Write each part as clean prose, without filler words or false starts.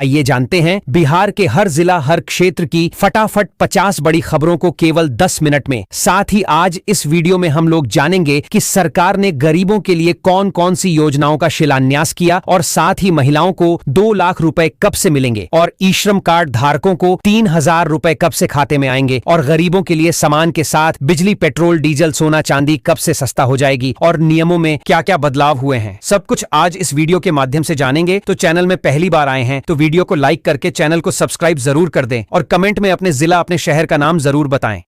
आइए जानते हैं बिहार के हर जिला हर क्षेत्र की फटाफट 50 बड़ी खबरों को केवल 10 मिनट में। साथ ही आज इस वीडियो में हम लोग जानेंगे कि सरकार ने गरीबों के लिए कौन कौन सी योजनाओं का शिलान्यास किया और साथ ही महिलाओं को 2 लाख रुपए कब से मिलेंगे और ई श्रम कार्ड धारकों को 3,000 रुपए कब से खाते में आएंगे और गरीबों के लिए सामान के साथ बिजली, पेट्रोल, डीजल, सोना, चांदी कब से सस्ता हो जाएगी और नियमों में क्या क्या बदलाव हुए हैं। सब कुछ आज इस वीडियो के माध्यम से जानेंगे। तो चैनल में पहली बार आए हैं तो वीडियो को लाइक करके चैनल को सब्सक्राइब जरूर कर दें और कमेंट में अपने जिला, अपने शहर का नाम जरूर बताएं।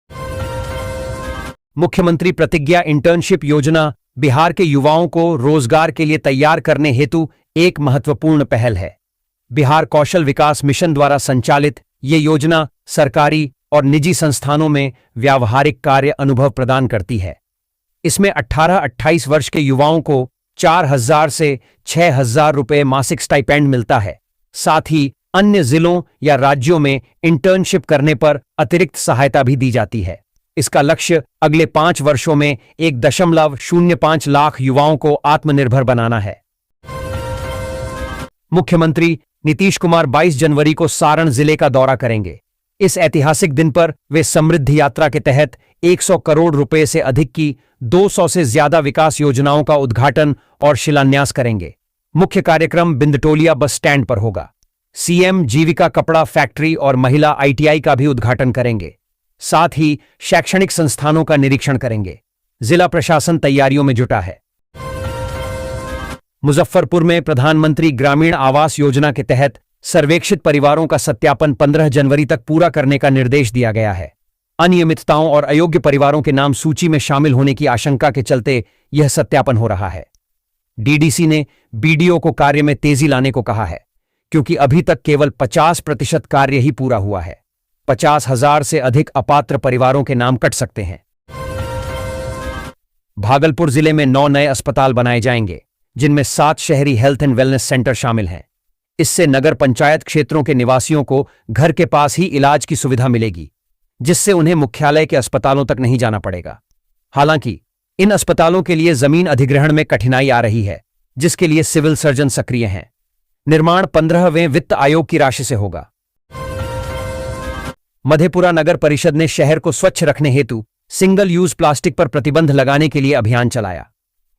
मुख्यमंत्री प्रतिज्ञा इंटर्नशिप योजना बिहार के युवाओं को रोजगार के लिए तैयार करने हेतु एक महत्वपूर्ण पहल है। बिहार कौशल विकास मिशन द्वारा संचालित ये योजना सरकारी और निजी संस्थानों में व्यावहारिक कार्य अनुभव प्रदान करती है। इसमें 18-28 वर्ष के युवाओं को 4,000 से 6,000 रुपए मासिक स्टाइपेंड मिलता है। साथ ही अन्य जिलों या राज्यों में इंटर्नशिप करने पर अतिरिक्त सहायता भी दी जाती है। इसका लक्ष्य अगले 5 वर्षों में 1.05 लाख युवाओं को आत्मनिर्भर बनाना है। मुख्यमंत्री नीतीश कुमार 22 जनवरी को सारण जिले का दौरा करेंगे। इस ऐतिहासिक दिन पर वे समृद्धि यात्रा के तहत 100 करोड़ रुपए से अधिक की 200 से ज्यादा विकास योजनाओं का उद्घाटन और शिलान्यास करेंगे। मुख्य कार्यक्रम बिंदटोलिया बस स्टैंड पर होगा। सीएम जीविका कपड़ा फैक्ट्री और महिला आईटीआई का भी उद्घाटन करेंगे। साथ ही शैक्षणिक संस्थानों का निरीक्षण करेंगे। जिला प्रशासन तैयारियों में जुटा है। मुजफ्फरपुर में प्रधानमंत्री ग्रामीण आवास योजना के तहत सर्वेक्षित परिवारों का सत्यापन 15 जनवरी तक पूरा करने का निर्देश दिया गया है। अनियमितताओं और अयोग्य परिवारों के नाम सूची में शामिल होने की आशंका के चलते यह सत्यापन हो रहा है। डीडीसी ने बीडीओ को कार्य में तेजी लाने को कहा है, क्योंकि अभी तक केवल 50% कार्य ही पूरा हुआ है। 50,000 से अधिक अपात्र परिवारों के नाम कट सकते हैं। भागलपुर जिले में 9 नए अस्पताल बनाए जाएंगे, जिनमें 7 शहरी हेल्थ एंड वेलनेस सेंटर शामिल हैं। इससे नगर पंचायत क्षेत्रों के निवासियों को घर के पास ही इलाज की सुविधा मिलेगी, जिससे उन्हें मुख्यालय के अस्पतालों तक नहीं जाना पड़ेगा। हालांकि इन अस्पतालों के लिए जमीन अधिग्रहण में कठिनाई आ रही है, जिसके लिए सिविल सर्जन सक्रिय हैं। निर्माण 15वें वित्त आयोग की राशि से होगा। मधेपुरा नगर परिषद ने शहर को स्वच्छ रखने हेतु सिंगल यूज प्लास्टिक पर प्रतिबंध लगाने के लिए अभियान चलाया।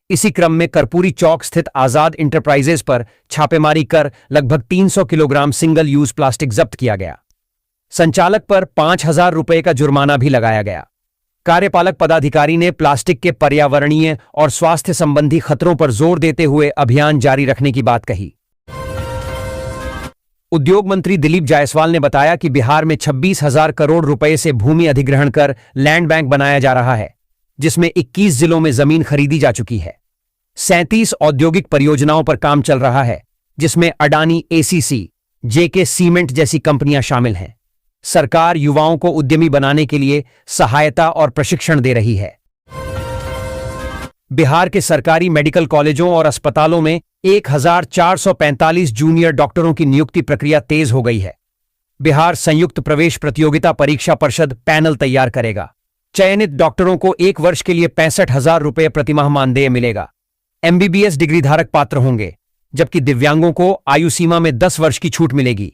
इसी क्रम में कर्पूरी चौक स्थित आजाद इंटरप्राइजेज पर छापेमारी कर लगभग 300 किलोग्राम सिंगल यूज प्लास्टिक जब्त किया गया। संचालक पर 5,000 रुपए का जुर्माना भी लगाया गया। कार्यपालक पदाधिकारी ने प्लास्टिक के पर्यावरणीय और स्वास्थ्य संबंधी खतरों पर जोर देते हुए अभियान जारी रखने की बात कही। उद्योग मंत्री दिलीप जायसवाल ने बताया कि बिहार में 26,000 करोड़ रुपए से भूमि अधिग्रहण कर लैंड बैंक बनाया जा रहा है, जिसमें 21 जिलों में जमीन खरीदी जा चुकी है। 37 औद्योगिक परियोजनाओं पर काम चल रहा है, जिसमें अडानी, एसीसी, जेके सीमेंट जैसी कंपनियां शामिल हैं। सरकार युवाओं को उद्यमी बनाने के लिए सहायता और प्रशिक्षण दे रही है। बिहार के सरकारी मेडिकल कॉलेजों और अस्पतालों में 1,445 जूनियर डॉक्टरों की नियुक्ति प्रक्रिया तेज हो गई है। बिहार संयुक्त प्रवेश प्रतियोगिता परीक्षा परिषद पैनल तैयार करेगा। चयनित डॉक्टरों को 1 वर्ष के लिए 65,000 रुपए प्रतिमाह मानदेय मिलेगा। एमबीबीएस डिग्री धारक पात्र होंगे, जबकि दिव्यांगों को आयु सीमा में 10 वर्ष की छूट मिलेगी।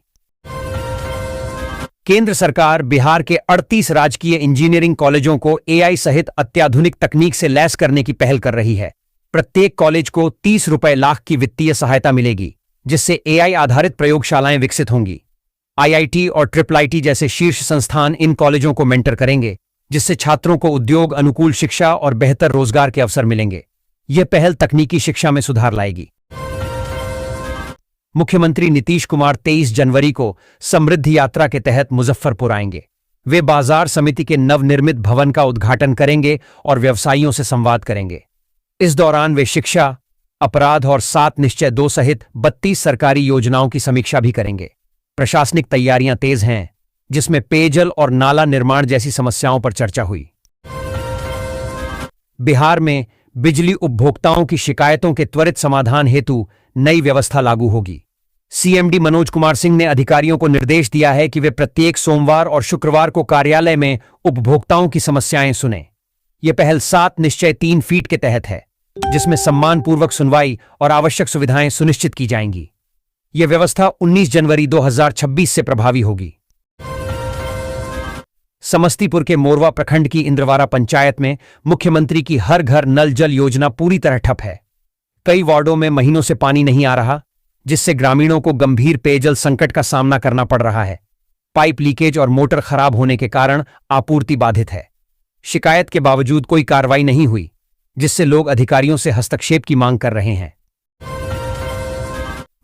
केंद्र सरकार बिहार के 38 राजकीय इंजीनियरिंग कॉलेजों को एआई सहित अत्याधुनिक तकनीक से लैस करने की पहल कर रही है। प्रत्येक कॉलेज को 30 रुपए लाख की वित्तीय सहायता मिलेगी, जिससे एआई आधारित प्रयोगशालाएं विकसित होंगी। आईआईटी और IIIT जैसे शीर्ष संस्थान इन कॉलेजों को मेंटर करेंगे, जिससे छात्रों को उद्योग अनुकूल शिक्षा और बेहतर रोजगार के अवसर मिलेंगे। यह पहल तकनीकी शिक्षा में सुधार लाएगी। मुख्यमंत्री नीतीश कुमार 23 जनवरी को समृद्धि यात्रा के तहत मुजफ्फरपुर आएंगे। वे बाजार समिति के नवनिर्मित भवन का उद्घाटन करेंगे और व्यवसायियों से संवाद करेंगे। इस दौरान वे शिक्षा, अपराध और 7 निश्चय 2 सहित 32 सरकारी योजनाओं की समीक्षा भी करेंगे। प्रशासनिक तैयारियां तेज हैं, जिसमें पेयजल और नाला निर्माण जैसी समस्याओं पर चर्चा हुई। बिहार में बिजली उपभोक्ताओं की शिकायतों के त्वरित समाधान हेतु नई व्यवस्था लागू होगी। सीएमडी मनोज कुमार सिंह ने अधिकारियों को निर्देश दिया है कि वे प्रत्येक सोमवार और शुक्रवार को कार्यालय में उपभोक्ताओं की समस्याएं सुनें। यह पहल 7 निश्चय 3 फीट के तहत है, जिसमें सम्मानपूर्वक सुनवाई और आवश्यक सुविधाएं सुनिश्चित की जाएंगी। यह व्यवस्था 19 जनवरी 2026 से प्रभावी होगी। समस्तीपुर के मोरवा प्रखंड की इंद्रवारा पंचायत में मुख्यमंत्री की हर घर नल जल योजना पूरी तरह ठप है। कई वार्डों में महीनों से पानी नहीं आ रहा, जिससे ग्रामीणों को गंभीर पेयजल संकट का सामना करना पड़ रहा है। पाइप लीकेज और मोटर खराब होने के कारण आपूर्ति बाधित है। शिकायत के बावजूद कोई कार्रवाई नहीं हुई, जिससे लोग अधिकारियों से हस्तक्षेप की मांग कर रहे हैं।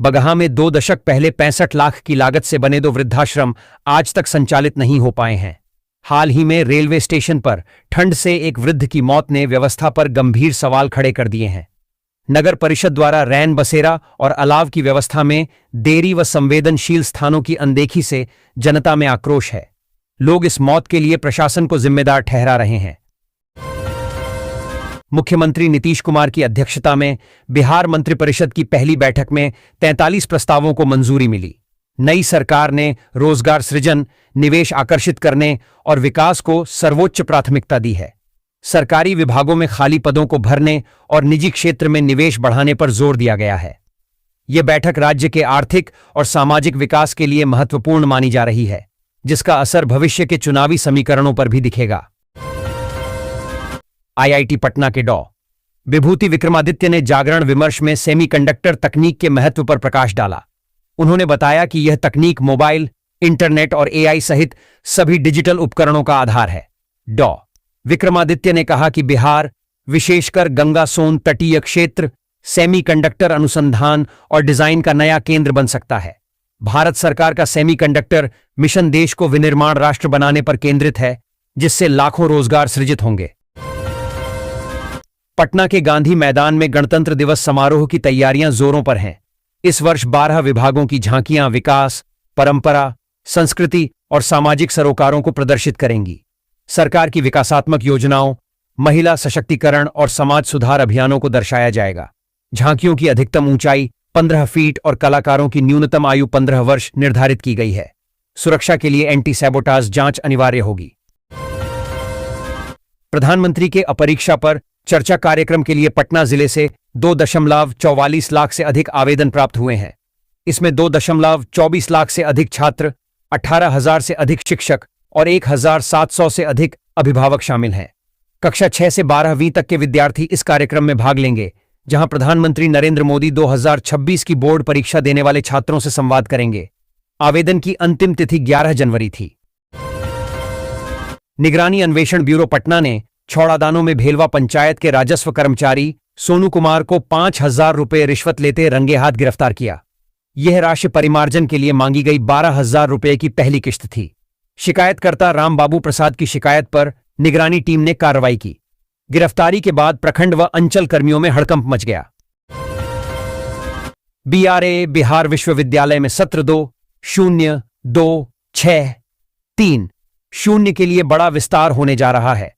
बगहा में 2 दशक पहले 65 लाख की लागत से बने 2 वृद्धाश्रम आज तक संचालित नहीं हो पाए हैं। हाल ही में रेलवे स्टेशन पर ठंड से एक वृद्ध की मौत ने व्यवस्था पर गंभीर सवाल खड़े कर दिए हैं। नगर परिषद द्वारा रैन बसेरा और अलाव की व्यवस्था में देरी व संवेदनशील स्थानों की अनदेखी से जनता में आक्रोश है। लोग इस मौत के लिए प्रशासन को जिम्मेदार ठहरा रहे हैं। मुख्यमंत्री नीतीश कुमार की अध्यक्षता में बिहार मंत्रिपरिषद की पहली बैठक में 43 प्रस्तावों को मंजूरी मिली। नई सरकार ने रोजगार सृजन, निवेश आकर्षित करने और विकास को सर्वोच्च प्राथमिकता दी है। सरकारी विभागों में खाली पदों को भरने और निजी क्षेत्र में निवेश बढ़ाने पर जोर दिया गया है। यह बैठक राज्य के आर्थिक और सामाजिक विकास के लिए महत्वपूर्ण मानी जा रही है, जिसका असर भविष्य के चुनावी समीकरणों पर भी दिखेगा। आईआईटी पटना के डॉ. विभूति विक्रमादित्य ने जागरण विमर्श में सेमीकंडक्टर तकनीक के महत्व पर प्रकाश डाला। उन्होंने बताया कि यह तकनीक मोबाइल, इंटरनेट और एआई सहित सभी डिजिटल उपकरणों का आधार है। डॉ. विक्रमादित्य ने कहा कि बिहार, विशेषकर गंगा सोन तटीय क्षेत्र, सेमीकंडक्टर अनुसंधान और डिजाइन का नया केंद्र बन सकता है। भारत सरकार का सेमीकंडक्टर मिशन देश को विनिर्माण राष्ट्र बनाने पर केंद्रित है, जिससे लाखों रोजगार सृजित होंगे। पटना के गांधी मैदान में गणतंत्र दिवस समारोह की तैयारियां जोरों पर हैं। इस वर्ष 12 विभागों की झांकियां विकास, परंपरा, संस्कृति और सामाजिक सरोकारों को प्रदर्शित करेंगी। सरकार की विकासात्मक योजनाओं, महिला सशक्तिकरण और समाज सुधार अभियानों को दर्शाया जाएगा। झांकियों की अधिकतम ऊंचाई 15 फीट और कलाकारों की न्यूनतम आयु 15 वर्ष निर्धारित की गई है। सुरक्षा के लिए एंटी सैबोटाज जांच अनिवार्य होगी। प्रधानमंत्री के अपरीक्षा पर चर्चा कार्यक्रम के लिए पटना जिले से 2.44 लाख से अधिक आवेदन प्राप्त हुए हैं। इसमें 2.24 लाख से अधिक छात्र, 18,000 से अधिक शिक्षक और 1,700 से अधिक अभिभावक शामिल हैं। कक्षा 6 से 12वीं तक के विद्यार्थी इस कार्यक्रम में भाग लेंगे, जहां प्रधानमंत्री नरेंद्र मोदी 2026 की बोर्ड परीक्षा देने वाले छात्रों से संवाद करेंगे। आवेदन की अंतिम तिथि 11 जनवरी थी। निगरानी अन्वेषण ब्यूरो पटना ने छौड़ादानों में भेलवा पंचायत के राजस्व कर्मचारी सोनू कुमार को 5,000 रुपये रिश्वत लेते रंगे हाथ गिरफ्तार किया। यह राशि परिमार्जन के लिए मांगी गई 12,000 रुपये की पहली किश्त थी। शिकायतकर्ता रामबाबू प्रसाद की शिकायत पर निगरानी टीम ने कार्रवाई की। गिरफ्तारी के बाद प्रखंड व अंचल कर्मियों में हड़कंप मच गया। बीआरए बिहार विश्वविद्यालय में सत्र 2-0-2-6-3-0 के लिए बड़ा विस्तार होने जा रहा है।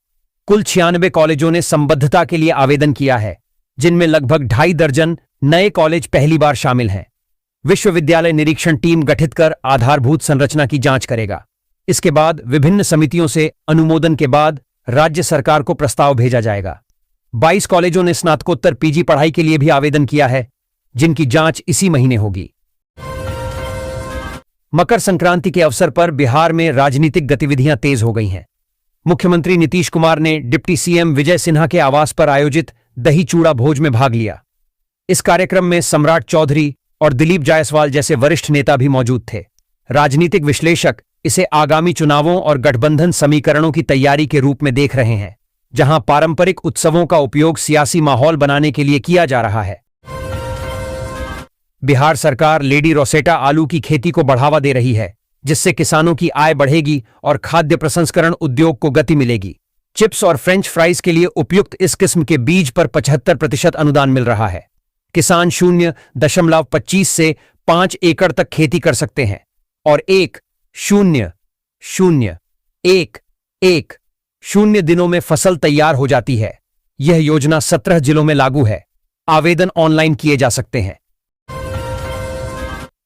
कुल 96 कॉलेजों ने संबद्धता के लिए आवेदन किया है, जिनमें लगभग 2.5 दर्जन नए कॉलेज पहली बार शामिल हैं। विश्वविद्यालय निरीक्षण टीम गठित कर आधारभूत संरचना की जांच करेगा। इसके बाद विभिन्न समितियों से अनुमोदन के बाद राज्य सरकार को प्रस्ताव भेजा जाएगा। 22 कॉलेजों ने स्नातकोत्तर पीजी पढ़ाई के लिए भी आवेदन किया है, जिनकी जांच इसी महीने होगी। मकर संक्रांति के अवसर पर बिहार में राजनीतिक गतिविधियां तेज हो गई हैं। मुख्यमंत्री नीतीश कुमार ने डिप्टी सीएम विजय सिन्हा के आवास पर आयोजित दही चूड़ा भोज में भाग लिया। इस कार्यक्रम में सम्राट चौधरी और दिलीप जायसवाल जैसे वरिष्ठ नेता भी मौजूद थे। राजनीतिक विश्लेषक इसे आगामी चुनावों और गठबंधन समीकरणों की तैयारी के रूप में देख रहे हैं, जहां पारंपरिक उत्सवों का उपयोग सियासी माहौल बनाने के लिए किया जा रहा है। बिहार सरकार लेडी रोसेटा आलू की खेती को बढ़ावा दे रही है, जिससे किसानों की आय बढ़ेगी और खाद्य प्रसंस्करण उद्योग को गति मिलेगी। चिप्स और फ्रेंच फ्राइज के लिए उपयुक्त इस किस्म के बीज पर 75% अनुदान मिल रहा है। किसान 0.25 से 5 एकड़ तक खेती कर सकते हैं और 1.00110 दिनों में फसल तैयार हो जाती है। यह योजना 17 जिलों में लागू है। आवेदन ऑनलाइन किए जा सकते हैं।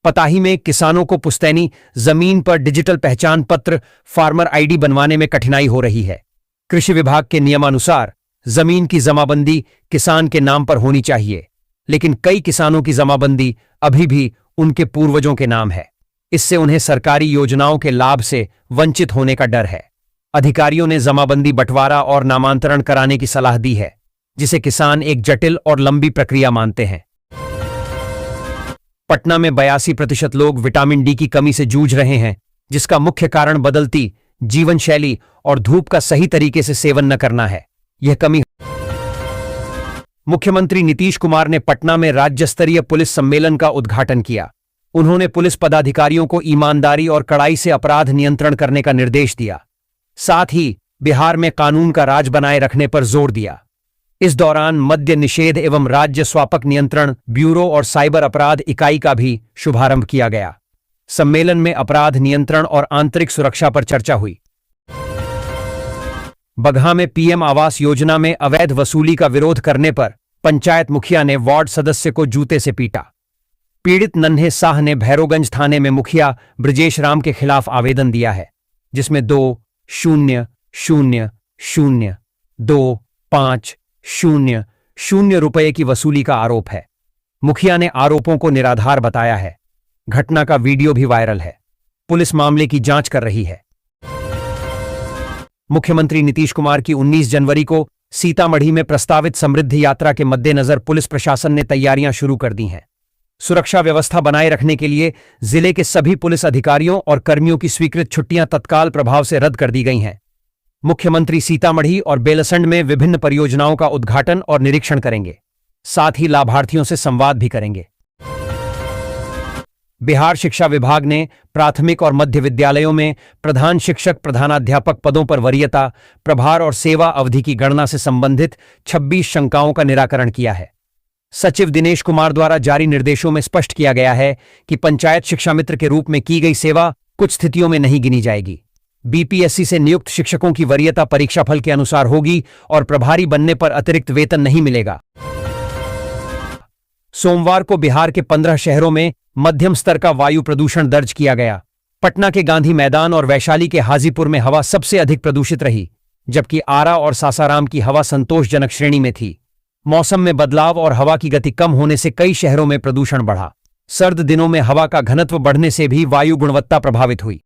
पताही में किसानों को पुश्तैनी जमीन पर डिजिटल पहचान पत्र फार्मर आईडी बनवाने में कठिनाई हो रही है। कृषि विभाग के नियमानुसार जमीन की जमाबंदी किसान के नाम पर होनी चाहिए, लेकिन कई किसानों की जमाबंदी अभी भी उनके पूर्वजों के नाम है। इससे उन्हें सरकारी योजनाओं के लाभ से वंचित होने का डर है। अधिकारियों ने जमाबंदी बंटवारा और नामांतरण कराने की सलाह दी है, जिसे किसान एक जटिल और लंबी प्रक्रिया मानते हैं। पटना में 82% लोग विटामिन डी की कमी से जूझ रहे हैं, जिसका मुख्य कारण बदलती जीवन शैली और धूप का सही तरीके से सेवन न करना है। यह कमी मुख्यमंत्री नीतीश कुमार ने पटना में राज्य स्तरीय पुलिस सम्मेलन का उद्घाटन किया। उन्होंने पुलिस पदाधिकारियों को ईमानदारी और कड़ाई से अपराध नियंत्रण करने का निर्देश दिया। साथ ही बिहार में कानून का राज बनाए रखने पर जोर दिया। इस दौरान मद्य निषेध एवं राज्य स्वापक नियंत्रण ब्यूरो और साइबर अपराध इकाई का भी शुभारंभ किया गया। सम्मेलन में अपराध नियंत्रण और आंतरिक सुरक्षा पर चर्चा हुई। बगहा में पीएम आवास योजना में अवैध वसूली का विरोध करने पर पंचायत मुखिया ने वार्ड सदस्य को जूते से पीटा। पीड़ित नन्हे साह ने भैरोगंज थाने में मुखिया ब्रजेश राम के खिलाफ आवेदन दिया है, जिसमें 2,0,0,2,5,0,0 रुपये की वसूली का आरोप है। मुखिया ने आरोपों को निराधार बताया है। घटना का वीडियो भी वायरल है। पुलिस मामले की जांच कर रही है। मुख्यमंत्री नीतीश कुमार की 19 जनवरी को सीतामढ़ी में प्रस्तावित समृद्धि यात्रा के मद्देनजर पुलिस प्रशासन ने तैयारियां शुरू कर दी हैं। सुरक्षा व्यवस्था बनाए रखने के लिए जिले के सभी पुलिस अधिकारियों और कर्मियों की स्वीकृत छुट्टियां तत्काल प्रभाव से रद्द कर दी गई हैं। मुख्यमंत्री सीतामढ़ी और बेलसंड में विभिन्न परियोजनाओं का उद्घाटन और निरीक्षण करेंगे। साथ ही लाभार्थियों से संवाद भी करेंगे। बिहार शिक्षा विभाग ने प्राथमिक और मध्य विद्यालयों में प्रधान शिक्षक प्रधानाध्यापक पदों पर वरीयता, प्रभार और सेवा अवधि की गणना से संबंधित 26 शंकाओं का निराकरण किया है। सचिव दिनेश कुमार द्वारा जारी निर्देशों में स्पष्ट किया गया है कि पंचायत शिक्षा मित्र के रूप में की गई सेवा कुछ स्थितियों में नहीं गिनी जाएगी। बीपीएससी से नियुक्त शिक्षकों की वरीयता परीक्षाफल के अनुसार होगी और प्रभारी बनने पर अतिरिक्त वेतन नहीं मिलेगा। सोमवार को बिहार के 15 शहरों में मध्यम स्तर का वायु प्रदूषण दर्ज किया गया। पटना के गांधी मैदान और वैशाली के हाजीपुर में हवा सबसे अधिक प्रदूषित रही, जबकि आरा और सासाराम की हवा संतोषजनक श्रेणी में थी। मौसम में बदलाव और हवा की गति कम होने से कई शहरों में प्रदूषण बढ़ा। सर्द दिनों में हवा का घनत्व बढ़ने से भी वायु गुणवत्ता प्रभावित हुई।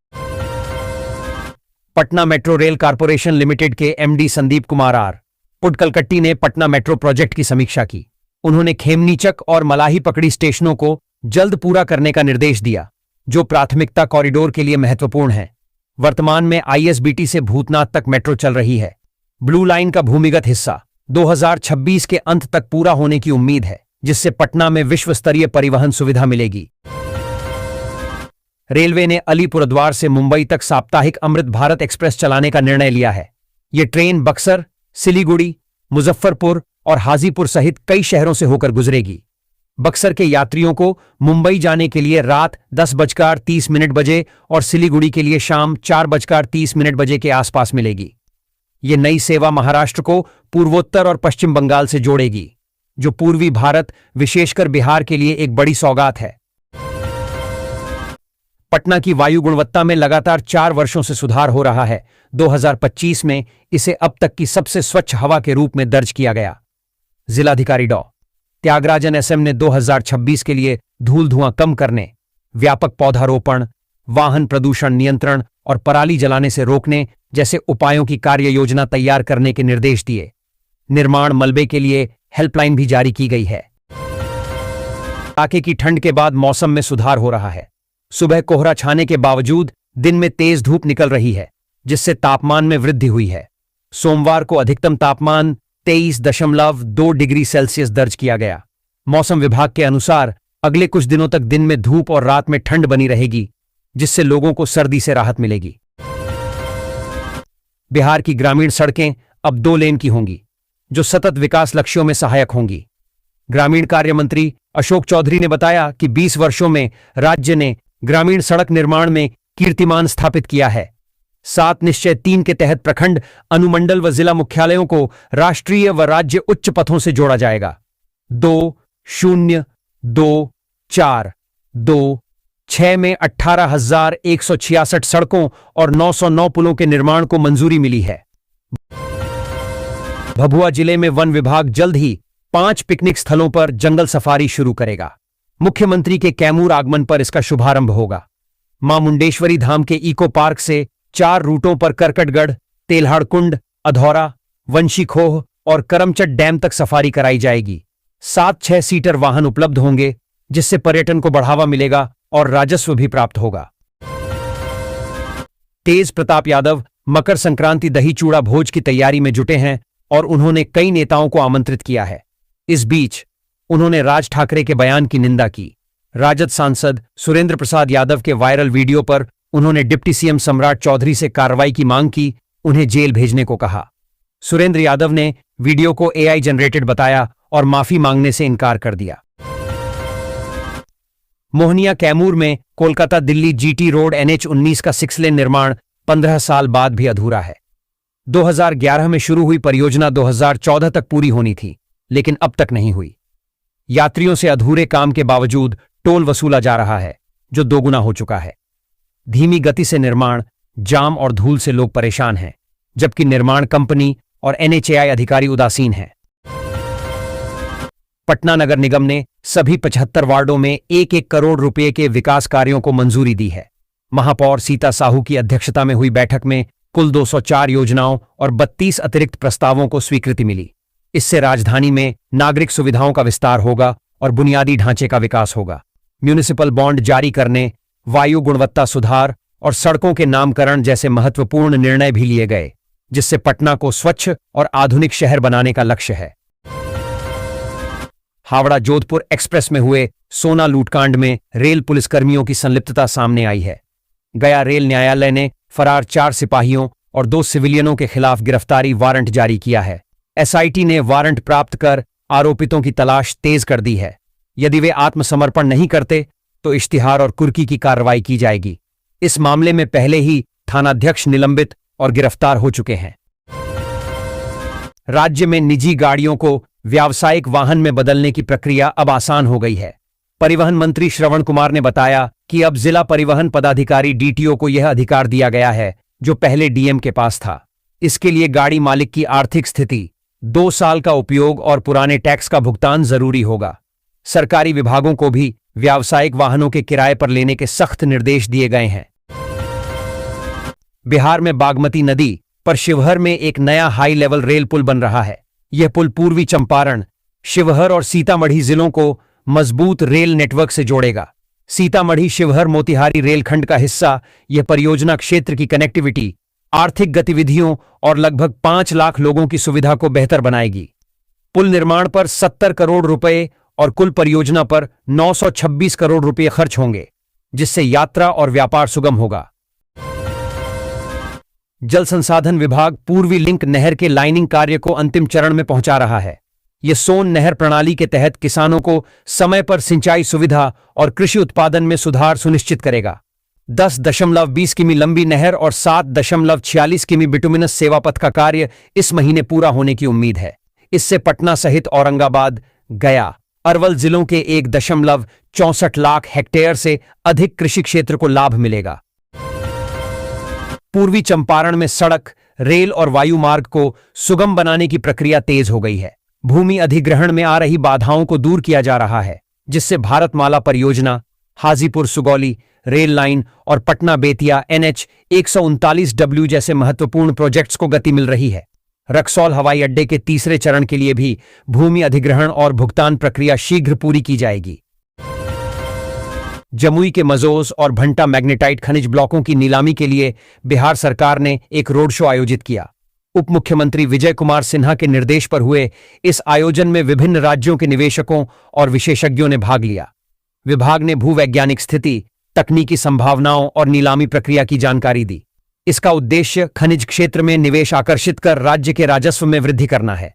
Patna metro rail corporation limited के एमडी संदीप कुमार आर पुडकलकट्टी ने पटना मेट्रो प्रोजेक्ट की समीक्षा की। उन्होंने खेमनीचक और मलाही पकड़ी स्टेशनों को जल्द पूरा करने का निर्देश दिया, जो प्राथमिकता कॉरिडोर के लिए महत्वपूर्ण है। वर्तमान में आईएसबीटी से भूतनाथ तक मेट्रो चल रही है। ब्लू लाइन का भूमिगत हिस्सा 2026 के अंत तक पूरा होने की उम्मीद है, जिससे पटना में विश्व स्तरीय परिवहन सुविधा मिलेगी। रेलवे ने अलीपुरद्वार से मुंबई तक साप्ताहिक अमृत भारत एक्सप्रेस चलाने का निर्णय लिया है। यह ट्रेन बक्सर, सिलीगुड़ी, मुजफ्फरपुर और हाजीपुर सहित कई शहरों से होकर गुजरेगी। बक्सर के यात्रियों को मुंबई जाने के लिए रात 10:30 बजे और सिलीगुड़ी के लिए शाम 4:30 बजे के आसपास मिलेगी। यह नई सेवा महाराष्ट्र को पूर्वोत्तर और पश्चिम बंगाल से जोड़ेगी, जो पूर्वी भारत विशेषकर बिहार के लिए एक बड़ी सौगात है। पटना की वायु गुणवत्ता में लगातार 4 वर्षों से सुधार हो रहा है। 2025 में इसे अब तक की सबसे स्वच्छ हवा के रूप में दर्ज किया गया। जिलाधिकारी डॉ. त्यागराजन एसएम ने 2026 के लिए धूल धुआं कम करने, व्यापक पौधारोपण, वाहन प्रदूषण नियंत्रण और पराली जलाने से रोकने जैसे उपायों की कार्य योजना तैयार करने के निर्देश दिए। निर्माण मलबे के लिए हेल्पलाइन भी जारी की गई है। कड़ाके की ठंड के बाद मौसम में सुधार हो रहा है। सुबह कोहरा छाने के बावजूद दिन में तेज धूप निकल रही है, जिससे तापमान में वृद्धि हुई है। सोमवार को अधिकतम तापमान 23.2 डिग्री सेल्सियस दर्ज किया गया। मौसम विभाग के अनुसार अगले कुछ दिनों तक दिन में धूप और रात में ठंड बनी रहेगी, जिससे लोगों को सर्दी से राहत मिलेगी। बिहार की ग्रामीण सड़कें अब 2 लेन की होंगी, जो सतत विकास लक्ष्यों में सहायक होंगी। ग्रामीण कार्य मंत्री अशोक चौधरी ने बताया कि 20 वर्षों में राज्य ने ग्रामीण सड़क निर्माण में कीर्तिमान स्थापित किया है। 7 निश्चय 3 के तहत प्रखंड, अनुमंडल व जिला मुख्यालयों को राष्ट्रीय व राज्य उच्च पथों से जोड़ा जाएगा। 2024-26 में 18,166 सड़कों और 909 पुलों के निर्माण को मंजूरी मिली है। भभुआ जिले में वन विभाग जल्द ही 5 पिकनिक स्थलों पर जंगल सफारी शुरू करेगा। मुख्यमंत्री के कैमूर आगमन पर इसका शुभारंभ होगा। मां मुंडेश्वरी धाम के इको पार्क से 4 रूटों पर करकटगढ़, तेल्हाड़कुंड, अधौरा, वंशीखोह और करमचट डैम तक सफारी कराई जाएगी। 7-6 सीटर वाहन उपलब्ध होंगे, जिससे पर्यटन को बढ़ावा मिलेगा और राजस्व भी प्राप्त होगा। तेज प्रताप यादव मकर संक्रांति दही चूड़ा भोज की तैयारी में जुटे हैं और उन्होंने कई नेताओं को आमंत्रित किया है। इस बीच उन्होंने राज ठाकरे के बयान की निंदा की। राजद सांसद सुरेंद्र प्रसाद यादव के वायरल वीडियो पर उन्होंने डिप्टी सीएम सम्राट चौधरी से कार्रवाई की मांग की, उन्हें जेल भेजने को कहा। सुरेंद्र यादव ने वीडियो को एआई जनरेटेड बताया और माफी मांगने से इनकार कर दिया। मोहनिया कैमूर में Kolkata Delhi GT road NH-19 का 6 लेन निर्माण 15 साल बाद भी अधूरा है। 2011 में शुरू हुई परियोजना 2014 तक पूरी होनी थी, लेकिन अब तक नहीं हुई। यात्रियों से अधूरे काम के बावजूद टोल वसूला जा रहा है, जो दोगुना हो चुका है। धीमी गति से निर्माण, जाम और धूल से लोग परेशान हैं, जबकि निर्माण कंपनी और NHAI अधिकारी उदासीन हैं। पटना नगर निगम ने सभी 75 वार्डों में 1-1 करोड़ रुपए के विकास कार्यों को मंजूरी दी है। महापौर सीता साहू की अध्यक्षता में हुई बैठक में कुल 204 योजनाओं और 32 अतिरिक्त प्रस्तावों को स्वीकृति मिली। इससे राजधानी में नागरिक सुविधाओं का विस्तार होगा और बुनियादी ढांचे का विकास होगा। म्यूनिसिपल बॉन्ड जारी करने, वायु गुणवत्ता सुधार और सड़कों के नामकरण जैसे महत्वपूर्ण निर्णय भी लिए गए, जिससे पटना को स्वच्छ और आधुनिक शहर बनाने का लक्ष्य है। हावड़ा जोधपुर एक्सप्रेस में हुए सोना लूटकांड में रेल पुलिसकर्मियों की संलिप्तता सामने आई है। गया रेल न्यायालय ने फरार 4 सिपाहियों और 2 सिविलियनों के खिलाफ गिरफ्तारी वारंट जारी किया है। SIT ने वारंट प्राप्त कर आरोपितों की तलाश तेज कर दी है। यदि वे आत्मसमर्पण नहीं करते तो इश्तिहार और कुर्की की कार्रवाई की जाएगी। इस मामले में पहले ही थानाध्यक्ष निलंबित और गिरफ्तार हो चुके हैं। राज्य में निजी गाड़ियों को व्यावसायिक वाहन में बदलने की प्रक्रिया अब आसान हो गई है। परिवहन मंत्री श्रवण कुमार ने बताया कि अब जिला परिवहन पदाधिकारी DTO को यह अधिकार दिया गया है, जो पहले DM के पास था। इसके लिए गाड़ी मालिक की आर्थिक स्थिति, 2 साल का उपयोग और पुराने टैक्स का भुगतान जरूरी होगा। सरकारी विभागों को भी व्यावसायिक वाहनों के किराए पर लेने के सख्त निर्देश दिए गए हैं। बिहार में बागमती नदी पर शिवहर में एक नया हाई लेवल रेल पुल बन रहा है। यह पुल पूर्वी चंपारण, शिवहर और सीतामढ़ी जिलों को मजबूत रेल नेटवर्क से जोड़ेगा। सीतामढ़ी शिवहर मोतिहारी रेलखंड का हिस्सा, यह परियोजना क्षेत्र की कनेक्टिविटी, आर्थिक गतिविधियों और लगभग 5 लाख लोगों की सुविधा को बेहतर बनाएगी। पुल निर्माण पर 70 करोड़ रुपए और कुल परियोजना पर 926 करोड़ रुपए खर्च होंगे, जिससे यात्रा और व्यापार सुगम होगा। जल संसाधन विभाग पूर्वी लिंक नहर के लाइनिंग कार्य को अंतिम चरण में पहुंचा रहा है। यह सोन नहर प्रणाली के तहत किसानों को समय पर सिंचाई सुविधा और कृषि उत्पादन में सुधार सुनिश्चित करेगा। 10.20 किमी लंबी नहर और 7.46 किमी बिटुमिनस सेवा पथ का कार्य इस महीने पूरा होने की उम्मीद है। इससे पटना सहित औरंगाबाद, गया, अरवल जिलों के 1.64 लाख हेक्टेयर से अधिक कृषि क्षेत्र को लाभ मिलेगा। पूर्वी चंपारण में सड़क, रेल और वायु मार्ग को सुगम बनाने की प्रक्रिया तेज हो गई है। भूमि अधिग्रहण में आ रही बाधाओं को दूर किया जा रहा है, जिससे भारतमाला परियोजना, हाजीपुर सुगौली रेल लाइन और पटना बेतिया NH-139W जैसे महत्वपूर्ण प्रोजेक्ट्स को गति मिल रही है। रक्सौल हवाई अड्डे के तीसरे चरण के लिए भी भूमि अधिग्रहण और भुगतान प्रक्रिया शीघ्र पूरी की जाएगी। जमुई के मजोज और भंटा मैग्नेटाइट खनिज ब्लॉकों की नीलामी के लिए बिहार सरकार ने एक रोड शो आयोजित किया। उप मुख्यमंत्री विजय कुमार सिन्हा के निर्देश पर हुए इस आयोजन में विभिन्न राज्यों के निवेशकों और विशेषज्ञों ने भाग लिया। विभाग ने भूवैज्ञानिक स्थिति, तकनीकी संभावनाओं और नीलामी प्रक्रिया की जानकारी दी। इसका उद्देश्य खनिज क्षेत्र में निवेश आकर्षित कर राज्य के राजस्व में वृद्धि करना है।